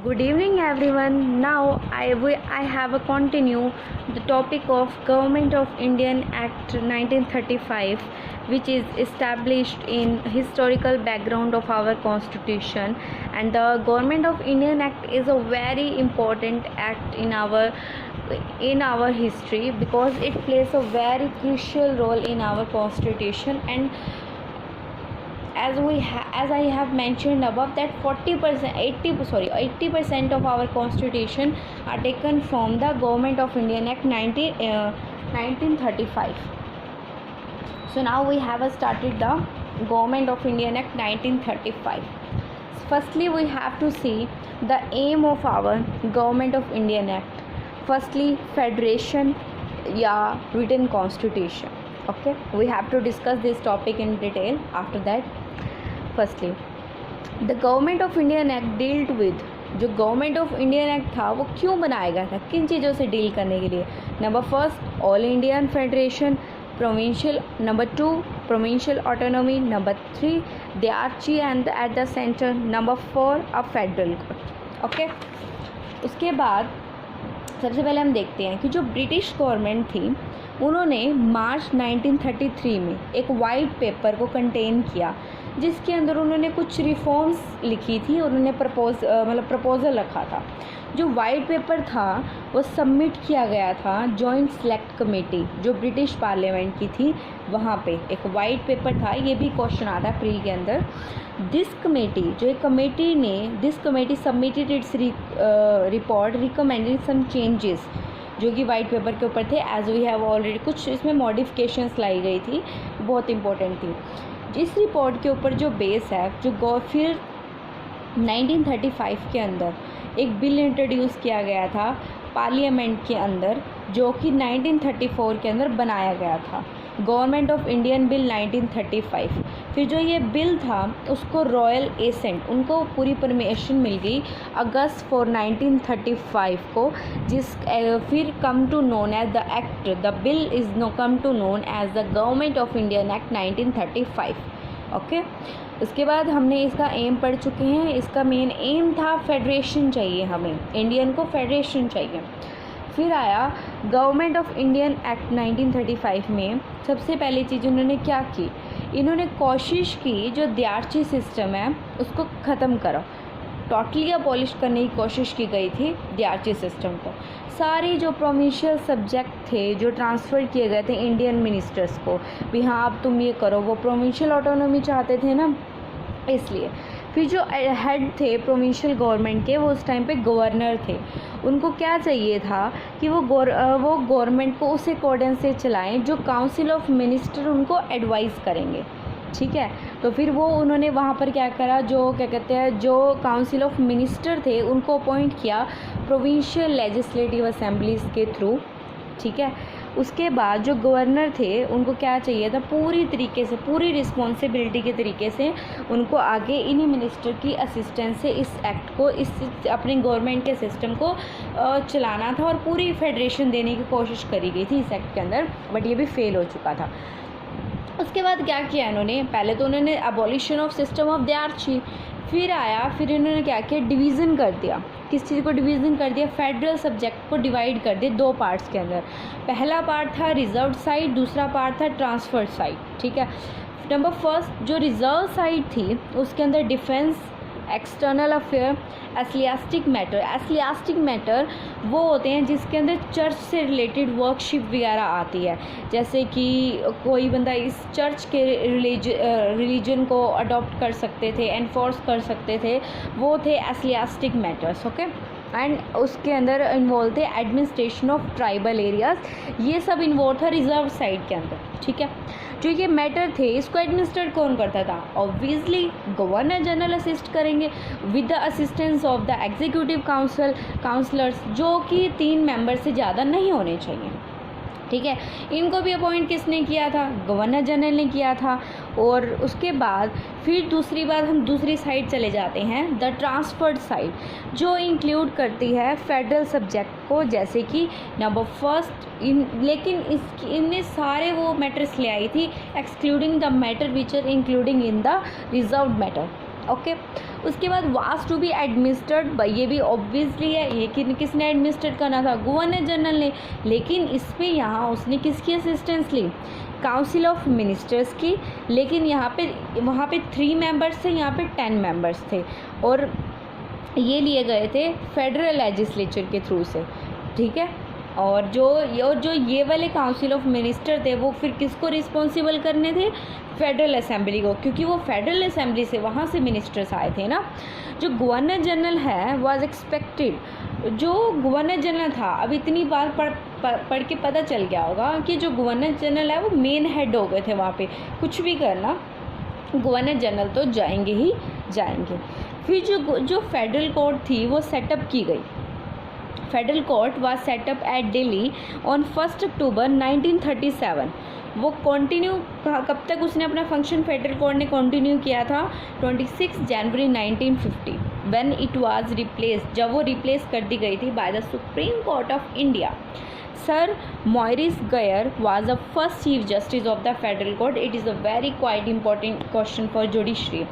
Good evening, everyone. Now I have a continue the topic of Government of Indian Act 1935, which is established in historical background of our constitution. And the Government of Indian Act is a very important act in our history because it plays a very crucial role in our constitution. And as I have mentioned above, that 80% of our constitution are taken from the Government of Indian Act 1935. So now we have started the Government of Indian Act 1935. Firstly, we have to see the aim of our Government of Indian Act. Firstly, federation या written constitution. Okay, we have to discuss this topic in detail after that. Firstly, the government of Indian act dealt with, जो government of Indian act था वो क्यों बनाया गया था, किन चीज़ों से डील करने के लिए? Number first, all Indian federation, provincial, number two, provincial autonomy, number three, dyarchy and at the centre, number four, a federal court. Okay, उसके बाद सबसे पहले हम देखते हैं कि जो ब्रिटिश गवर्नमेंट थी उन्होंने मार्च 1933 में एक वाइट पेपर को कंटेन किया जिसके अंदर उन्होंने कुछ रिफॉर्म्स लिखी थी. उन्होंने प्रपोज़ल रखा था. जो वाइट पेपर था वो सबमिट किया गया था जॉइंट सेलेक्ट कमेटी जो ब्रिटिश पार्लियामेंट की थी. वहाँ पे एक वाइट पेपर था. ये भी क्वेश्चन आता है प्री के अंदर. This committee submitted its report recommending some changes जो कि वाइट पेपर के ऊपर थे. एज वी हैव ऑलरेडी कुछ इसमें मॉडिफिकेशंस लाई गई थी, बहुत इंपॉर्टेंट थी. जिस रिपोर्ट के ऊपर जो बेस है, जो फिर 1935 के अंदर एक बिल इंट्रोड्यूस किया गया था पार्लियामेंट के अंदर, जो कि 1934 के अंदर बनाया गया था, गवर्नमेंट ऑफ इंडियन बिल 1935. फिर जो ये बिल था उसको रॉयल एसेंट, उनको पूरी परमिशन मिल गई अगस्त 4 1935 को, जिस फिर come to known as the act. The bill is now come to known as the government of Indian act 1935. Okay, उसके बाद हमने इसका एम पढ़ चुके हैं. इसका मेन एम था फेडरेशन चाहिए, हमें इंडियन को फेडरेशन चाहिए. फिर आया गवर्नमेंट ऑफ इंडियन एक्ट 1935 में. सबसे पहली चीज़ उन्होंने क्या की, इन्होंने कोशिश की जो दियार्ची सिस्टम है उसको ख़त्म करो, टोटली अबॉलिश करने की कोशिश की गई थी दियार्ची सिस्टम को. सारी जो प्रोविंशियल सब्जेक्ट थे जो ट्रांसफ़र किए गए थे इंडियन मिनिस्टर्स को, भी हाँ अब तुम ये करो, वो प्रोविंशियल ऑटोनॉमी चाहते थे ना, इसलिए. फिर जो हेड थे प्रोविंशियल गवर्नमेंट के, वो उस टाइम पे गवर्नर थे. उनको क्या चाहिए था कि वो गवर्नमेंट को उस अकॉर्डेंस से चलाएं जो काउंसिल ऑफ मिनिस्टर उनको एडवाइस करेंगे. ठीक है, तो फिर वो उन्होंने वहाँ पर क्या करा, जो काउंसिल ऑफ मिनिस्टर थे उनको अपॉइंट किया प्रोविंशियल लेजिस्लेटिव असेंबलीज़ के थ्रू. ठीक है, उसके बाद जो गवर्नर थे उनको क्या चाहिए था, पूरी तरीके से, पूरी रिस्पॉन्सिबिलिटी के तरीके से उनको आगे इन्हीं मिनिस्टर की असिस्टेंस से इस एक्ट को, इस अपने गवर्नमेंट के सिस्टम को चलाना था. और पूरी फेडरेशन देने की कोशिश करी गई थी इस एक्ट के अंदर, बट ये भी फेल हो चुका था. उसके बाद क्या किया इन्होंने, पहले तो उन्होंने अबॉलिशन ऑफ सिस्टम ऑफ दियार्ची, फिर इन्होंने क्या किया, डिवीज़न कर दिया. किस चीज़ को डिवीज़न कर दिया, फेडरल सब्जेक्ट को डिवाइड कर दिया दो पार्ट्स के अंदर. पहला पार्ट था रिजर्व साइड, दूसरा पार्ट था ट्रांसफर साइड. ठीक है, नंबर फर्स्ट जो रिजर्व साइड थी उसके अंदर डिफेंस, एक्सटर्नल अफेयर, एथलियास्टिक मैटर वो होते हैं जिसके अंदर चर्च से रिलेटेड वर्कशिप वगैरह आती है. जैसे कि कोई बंदा इस चर्च के रिलीजन को अडॉप्ट कर सकते थे, एनफोर्स कर सकते थे, वो थे एथलियास्टिक मैटर्स. ओके, एंड उसके अंदर इन्वॉल्व थे एडमिनिस्ट्रेशन ऑफ ट्राइबल एरियाज़, ये सब इन्वॉल्व था रिजर्व साइड के अंदर. ठीक है, जो ये मैटर थे इसको एडमिनिस्ट्रेट कौन करता था, ऑब्वियसली गवर्नर जनरल असिस्ट करेंगे with the assistance of the executive councillors, जो कि 3 मेंबर से ज़्यादा नहीं होने चाहिए. ठीक है, इनको भी अपॉइंट किसने किया था, गवर्नर जनरल ने किया था. और उसके बाद फिर दूसरी बात, हम दूसरी साइड चले जाते हैं, द ट्रांसफर्ड साइड, जो इंक्लूड करती है फेडरल सब्जेक्ट को, जैसे कि नंबर फर्स्ट लेकिन इनने सारे वो मैटर्स ले आई थी excluding the matter which are including in the reserved matter. Okay, उसके बाद was to be administered by, ये भी ऑब्वियसली है, ये किसने एडमिनिस्ट्रेट करना था, गवर्नर जनरल ने, लेकिन इस पे यहाँ उसने किसकी असिस्टेंस ली, काउंसिल ऑफ मिनिस्टर्स की। लेकिन यहाँ पे वहाँ पे 3 मेंबर्स थे, यहाँ पे 10 मेंबर्स थे, और ये लिए गए थे फेडरल लेजिस्लेचर के थ्रू से, ठीक है। और जो ये वाले काउंसिल ऑफ मिनिस्टर थे वो फिर किसको रिस्पॉन्सिबल करने थे, फेडरल असेंबली को, क्योंकि वो फेडरल असेंबली से वहाँ से मिनिस्टर्स आए थे ना। जो गवर्नर जनरल है वाज एक्सपेक्टेड, जो गवर्नर जनरल था, अब इतनी बार पढ़ के पता चल गया होगा कि जो गवर्नर जनरल है वो मेन हेड हो गए थे वहाँ पे, कुछ भी करना गवर्नर जनरल तो जाएंगे ही जाएंगे। फिर जो फेडरल कोर्ट थी वो सेटअप की गई। Federal court was set up at Delhi on 1 October 1937। वो कंटिन्यू कब तक उसने अपना फंक्शन फेडरल कोर्ट ने कंटिन्यू किया था, 26 जनवरी 1950 व्हेन इट वाज रिप्लेस्ड, जब वो रिप्लेस कर दी गई थी by the supreme court of India. Sir Maurice Gwyer was the first chief justice of the federal court. It is a very quite important question for judiciary.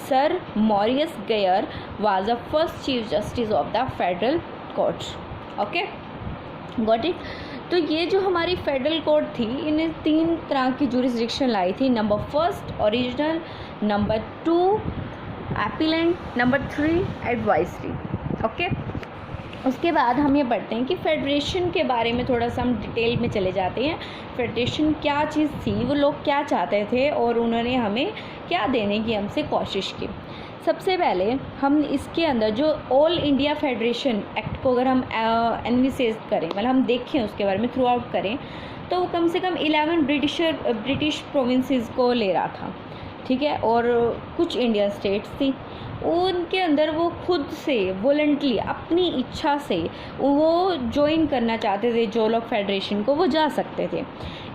Sir Maurice Geyer was the first chief justice of the federal court. Okay, got it. तो ये जो हमारी federal court थी, इन्हें 3 तरह की jurisdiction लाई थी। Number 1 original, number 2 appellate, number 3 advisory. Okay, उसके बाद हम ये पढ़ते हैं कि फेडरेशन के बारे में थोड़ा सा हम डिटेल में चले जाते हैं। फेडरेशन क्या चीज़ थी, वो लोग क्या चाहते थे और उन्होंने हमें क्या देने की हमसे कोशिश की। सबसे पहले हम इसके अंदर जो ऑल इंडिया फेडरेशन एक्ट को अगर हम एनालिसिस करें, मतलब हम देखें उसके बारे में थ्रू आउट करें, तो वो कम से कम 11 ब्रिटिश प्रोविंसेस को ले रहा था, ठीक है। और कुछ इंडियन स्टेट्स थी, उनके अंदर वो खुद से वॉलंटली अपनी इच्छा से वो ज्वाइन करना चाहते थे, जो लोग फेडरेशन को वो जा सकते थे।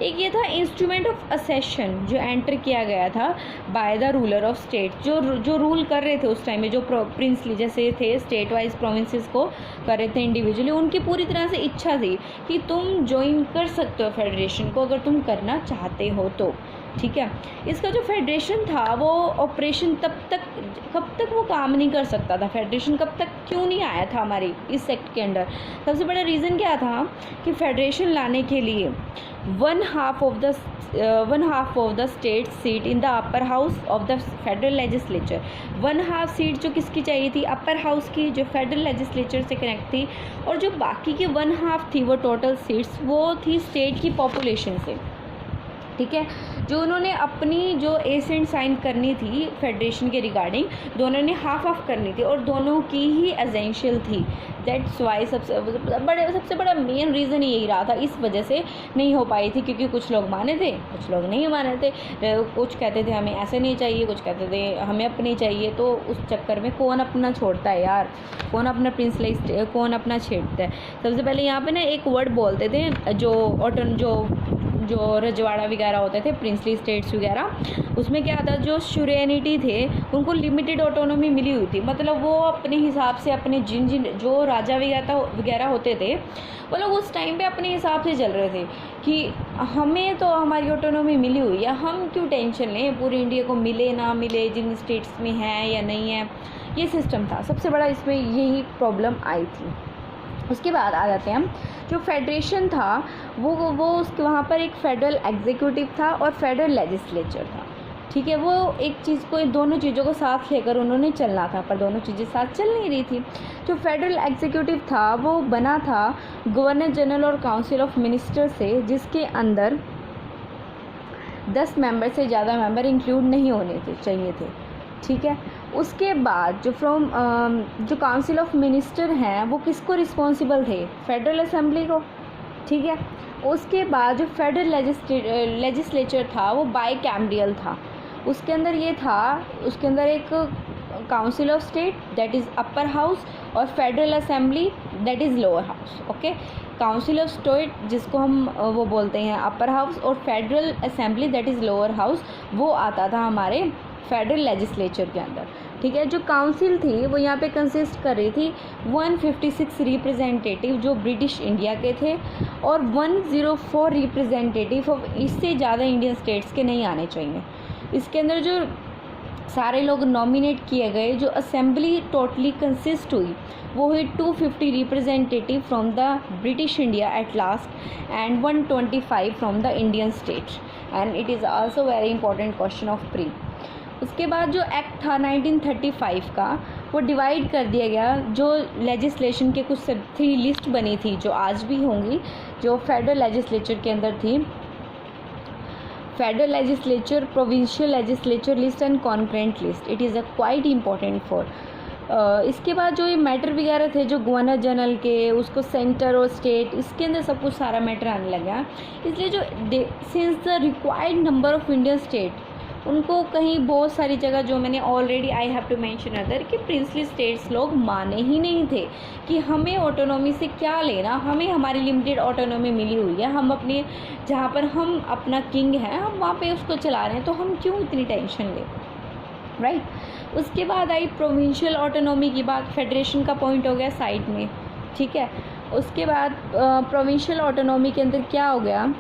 एक ये था इंस्ट्रूमेंट ऑफ असेशन जो एंटर किया गया था by the ruler of state, जो रूल कर रहे थे उस टाइम में, जो प्रिंसली जैसे थे स्टेट वाइज प्रोविंसेस को कर रहे थे इंडिविजुअली, उनकी पूरी तरह से इच्छा थी कि तुम ज्वाइन कर सकते हो फेडरेशन को अगर तुम करना चाहते हो तो, ठीक है। इसका जो फेडरेशन था वो ऑपरेशन कब तक वो काम नहीं कर सकता था। फेडरेशन कब तक क्यों नहीं आया था हमारी इस सेक्ट के अंदर, सबसे बड़ा रीज़न क्या था कि फेडरेशन लाने के लिए 1/2 of the state seat in the upper house of the federal legislature. 1/2 seat जो किसकी चाहिए थी, अपर हाउस की, जो फेडरल लेजिस्लेचर से कनेक्ट थी, और जो बाकी की 1/2 थी वो टोटल सीट्स वो थी स्टेट की पॉपुलेशन से, ठीक है। जो उन्होंने अपनी जो एसेंट साइन करनी थी फेडरेशन के रिगार्डिंग, दोनों ने हाफ करनी थी और दोनों की ही एसेंशियल थी। दैट्स वाई सबसे बड़ा मेन रीज़न यही रहा था, इस वजह से नहीं हो पाई थी, क्योंकि कुछ लोग माने थे, कुछ लोग नहीं माने थे। कुछ कहते थे हमें ऐसे नहीं चाहिए, कुछ कहते थे हमें अपनी चाहिए। तो उस चक्कर में कौन अपना छोड़ता है यार, कौन अपना प्रिंसली कौन अपना छेड़ता है। सबसे पहले यहाँ पे ना एक वर्ड बोलते थे जो रजवाड़ा वगैरह होते थे, प्रिंसली स्टेट्स वगैरह, उसमें क्या था, जो सुरेनिटी थे उनको लिमिटेड ऑटोनॉमी मिली हुई थी। मतलब वो अपने हिसाब से अपने जिन जो राजा वगैरह होते थे वो लोग उस टाइम पे अपने हिसाब से चल रहे थे कि हमें तो हमारी ऑटोनॉमी मिली हुई है, हम क्यों टेंशन लें, पूरी इंडिया को मिले ना मिले, जिन स्टेट्स में है या नहीं है, ये सिस्टम था। सबसे बड़ा इसमें यही प्रॉब्लम आई थी। उसके बाद आ जाते हैं हम, जो फेडरेशन था वो उसके वहाँ पर एक फेडरल एग्जीक्यूटिव था और फेडरल लेजिस्लेचर था, ठीक है। वो एक चीज़ को, दोनों चीज़ों को साथ लेकर उन्होंने चलना था, पर दोनों चीज़ें साथ चल नहीं रही थी। जो फेडरल एग्जीक्यूटिव था वो बना था गवर्नर जनरल और काउंसिल ऑफ मिनिस्टर से, जिसके अंदर 10 मेंबर से ज़्यादा मेंबर इंक्लूड नहीं होने चाहिए थे, ठीक है। उसके बाद जो काउंसिल ऑफ मिनिस्टर हैं वो किसको रिस्पॉन्सिबल थे, फेडरल असेंबली को, ठीक है। उसके बाद जो फेडरल लेजिस्लेचर था वो बाई कैमरियल था। उसके अंदर ये था, उसके अंदर एक council of state that is upper house और federal assembly that is lower house, okay. Council of state जिसको हम वो बोलते हैं अपर हाउस, और federal assembly that is lower house, वो आता था हमारे फेडरल लेजिस्लेचर के अंदर, ठीक है। जो काउंसिल थी वो यहाँ पे कंसिस्ट कर रही थी 156 रिप्रेजेंटेटिव जो ब्रिटिश इंडिया के थे, और 104 रिप्रेजेंटेटिव ऑफ, इससे ज़्यादा इंडियन स्टेट्स के नहीं आने चाहिए। इसके अंदर जो सारे लोग नॉमिनेट किए गए। जो असेंबली टोटली कंसिस्ट हुई वो हुई 250 representative from the British India at last and 125 from the Indian state, and it is also very important question of pre. उसके बाद जो एक्ट था 1935 का, वो डिवाइड कर दिया गया। जो लेजिस्लेशन के कुछ 3 लिस्ट बनी थी जो आज भी होंगी, जो फेडरल लेजिस्लेचर के अंदर थी, federal legislature, provincial legislature list and concurrent list. It is a quite important for. इसके बाद जो ये मैटर वगैरह थे जो गवर्नर जनरल के, उसको सेंटर और स्टेट, इसके अंदर सब कुछ सारा मैटर आने लगा। इसलिए जो since the required number of Indian state, उनको कहीं बहुत सारी जगह जो मैंने already I have to mention other कि प्रिंसली स्टेट्स लोग माने ही नहीं थे कि हमें ऑटोनॉमी से क्या लेना, हमें हमारी लिमिटेड ऑटोनॉमी मिली हुई है, हम अपने जहाँ पर हम अपना किंग है हम वहाँ पे उसको चला रहे हैं, तो हम क्यों इतनी टेंशन लें, राइट। उसके बाद आई प्रोविंशियल ऑटोनॉमी की बात, फेडरेशन का पॉइंट हो गया साइड में, ठीक है। उसके बाद प्रोविंशियल ऑटोनॉमी के अंदर क्या हो गया,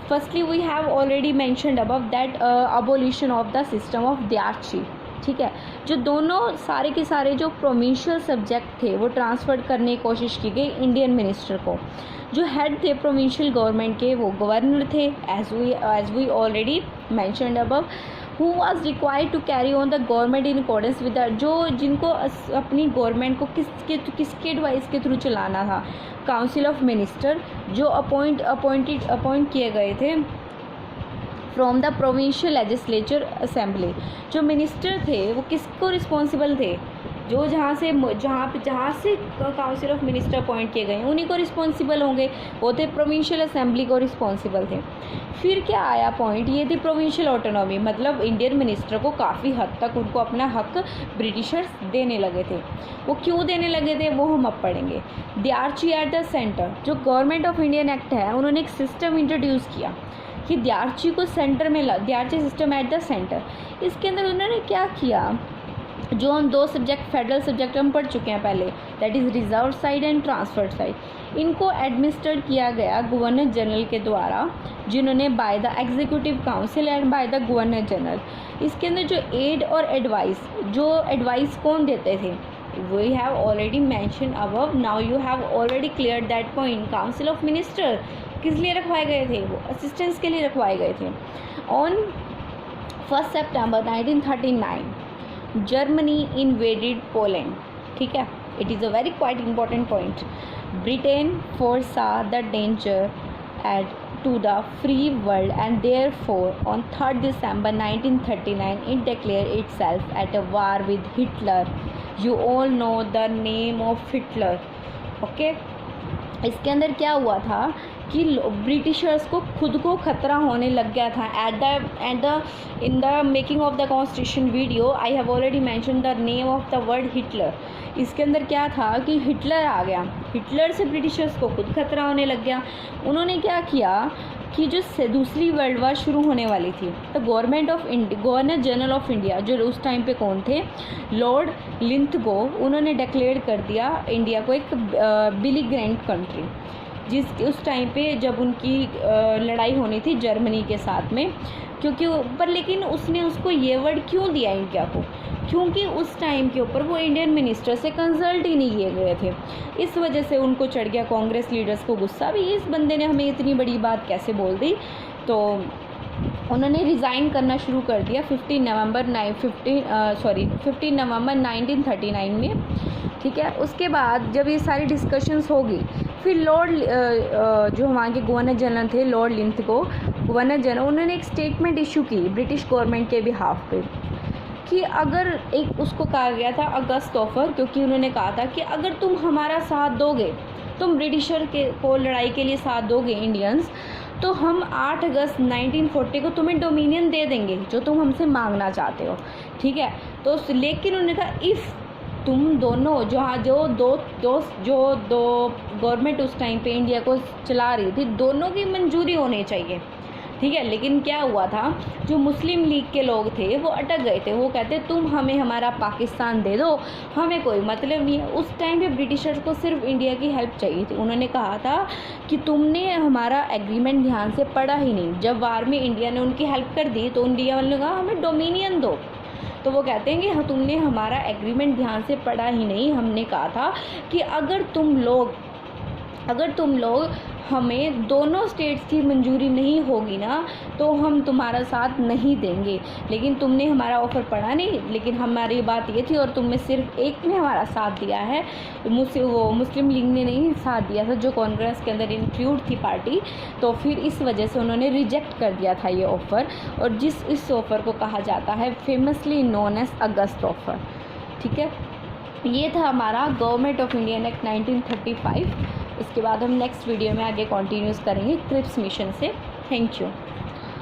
firstly we have already mentioned above that abolition of the system of dyarchy, ठीक है। जो दोनों सारे के सारे जो प्रोविंशियल सब्जेक्ट थे वो ट्रांसफ़र करने की कोशिश की गई इंडियन मिनिस्टर को। जो हेड थे प्रोविंशियल गवर्नमेंट के वो गवर्नर थे, as we already mentioned above, who was required to carry on the government in accordance with the, जो जिनको अपनी गवर्नमेंट को किसके एडवाइस के थ्रू चलाना था, काउंसिल ऑफ मिनिस्टर, जो अपॉइंट किए गए थे from the provincial legislature assembly. जो मिनिस्टर थे वो किसको रिस्पॉन्सिबल थे, जो जहाँ से काउंसिल ऑफ मिनिस्टर अपॉइंट किए गए उन्हीं को रिस्पॉन्सिबल होंगे, वो थे प्रोविंशियल असेंबली को रिस्पॉन्सिबल थे। फिर क्या आया पॉइंट, ये थी प्रोविंशियल ऑटोनॉमी, मतलब इंडियन मिनिस्टर को काफ़ी हद तक उनको अपना हक ब्रिटिशर्स देने लगे थे। वो क्यों देने लगे थे वो हम अब पढ़ेंगे। द्यार्ची एट द सेंटर, जो गवर्नमेंट ऑफ इंडियन एक्ट है उन्होंने एक सिस्टम इंट्रोड्यूस किया कि द्यार्ची को सेंटर में द्यार्ची सिस्टम एट द सेंटर। इसके अंदर उन्होंने क्या किया, जो हम 2 सब्जेक्ट फेडरल सब्जेक्ट हम पढ़ चुके हैं पहले, that is reserve side and transferred side, इनको एडमिनिस्ट्रेट किया गया गवर्नर जनरल के द्वारा, जिन्होंने by the executive council and by the governor general. इसके अंदर जो एड और एडवाइस, जो एडवाइस कौन देते थे, we have already mention above, now you have already clear that point. Council of minister किस लिए रखवाए गए थे, वो असिस्टेंस के लिए रखवाए गए थे। On 1 September 1939 Germany invaded Poland, ठीक है। It is a very quite important point. Britain foresaw the danger to the free world and therefore on 3rd December 1939 it declared itself at a war with Hitler. You all know the name of Hitler, okay? इसके अंदर क्या हुआ था कि Britishers को खुद को खतरा होने लग गया था। In the making of the constitution video I have already mention the name of the word Hitler. इसके अंदर क्या था कि हिटलर आ गया, हिटलर से ब्रिटिशर्स को खुद खतरा होने लग गया। उन्होंने क्या किया कि जो दूसरी वर्ल्ड वार शुरू होने वाली थी, तो गवर्नर जनरल ऑफ इंडिया, जो उस टाइम पे कौन थे, लॉर्ड लिंथगो, उन्होंने डिक्लेयर कर दिया इंडिया को एक बिलीग्रेंट कंट्री, उस टाइम पे जब उनकी लड़ाई होनी थी जर्मनी के साथ में, क्योंकि पर लेकिन उसने उसको ये वर्ड क्यों दिया इंडिया को, क्योंकि उस टाइम के ऊपर वो इंडियन मिनिस्टर से कंसल्ट ही नहीं किए गए थे। इस वजह से उनको चढ़ गया कांग्रेस लीडर्स को गुस्सा भी, इस बंदे ने हमें इतनी बड़ी बात कैसे बोल दी। तो उन्होंने रिज़ाइन करना शुरू कर दिया 15 नवंबर 1939 में, ठीक है। उसके बाद जब ये सारी डिस्कशंस होगी, फिर लॉर्ड जो वहाँ के गवर्नर जनरल थे, लॉर्ड लिंथगो गवर्नर जनरल, उन्होंने एक स्टेटमेंट इशू की ब्रिटिश गवर्नमेंट के बिहाफ पे कि अगर एक उसको कहा गया था अगस्त ऑफर, क्योंकि उन्होंने कहा था कि अगर तुम हमारा साथ दोगे, तुम ब्रिटिशर को लड़ाई के लिए साथ दोगे इंडियंस, तो हम 8 अगस्त 1940 को तुम्हें डोमिनियन दे देंगे जो तुम हमसे मांगना चाहते हो, ठीक है। तो लेकिन उन्होंने कहा इफ़ तुम दोनों जो दो गवर्नमेंट उस टाइम पे इंडिया को चला रही थी, दोनों की मंजूरी होनी चाहिए, ठीक है। लेकिन क्या हुआ था, जो मुस्लिम लीग के लोग थे वो अटक गए थे, वो कहते तुम हमें हमारा पाकिस्तान दे दो, हमें कोई मतलब नहीं है। उस टाइम पे ब्रिटिशर्स को सिर्फ इंडिया की हेल्प चाहिए थी। उन्होंने कहा था कि तुमने हमारा एग्रीमेंट ध्यान से पढ़ा ही नहीं, जब वार में इंडिया ने उनकी हेल्प कर दी तो इंडिया वालों ने कहा हमें डोमिनियन दो। तो वो कहते हैं कि हाँ, तुमने हमारा एग्रीमेंट ध्यान से पढ़ा ही नहीं। हमने कहा था कि अगर तुम लोग हमें दोनों स्टेट्स की मंजूरी नहीं होगी ना तो हम तुम्हारा साथ नहीं देंगे, लेकिन तुमने हमारा ऑफ़र पढ़ा नहीं। लेकिन हमारी बात ये थी और तुम में सिर्फ एक ने हमारा साथ दिया है, वो मुस्लिम लीग ने नहीं साथ दिया था, जो कांग्रेस के अंदर इंक्लूड थी पार्टी। तो फिर इस वजह से उन्होंने रिजेक्ट कर दिया था ये ऑफ़र, और इस ऑफ़र को कहा जाता है फेमसली नोन एज अगस्त ऑफ़र। ठीक है, ये था हमारा गवर्नमेंट ऑफ इंडियन एक्ट 1935। इसके बाद हम नेक्स्ट वीडियो में आगे कंटिन्यूस करेंगे क्रिप्स मिशन से। Thank you.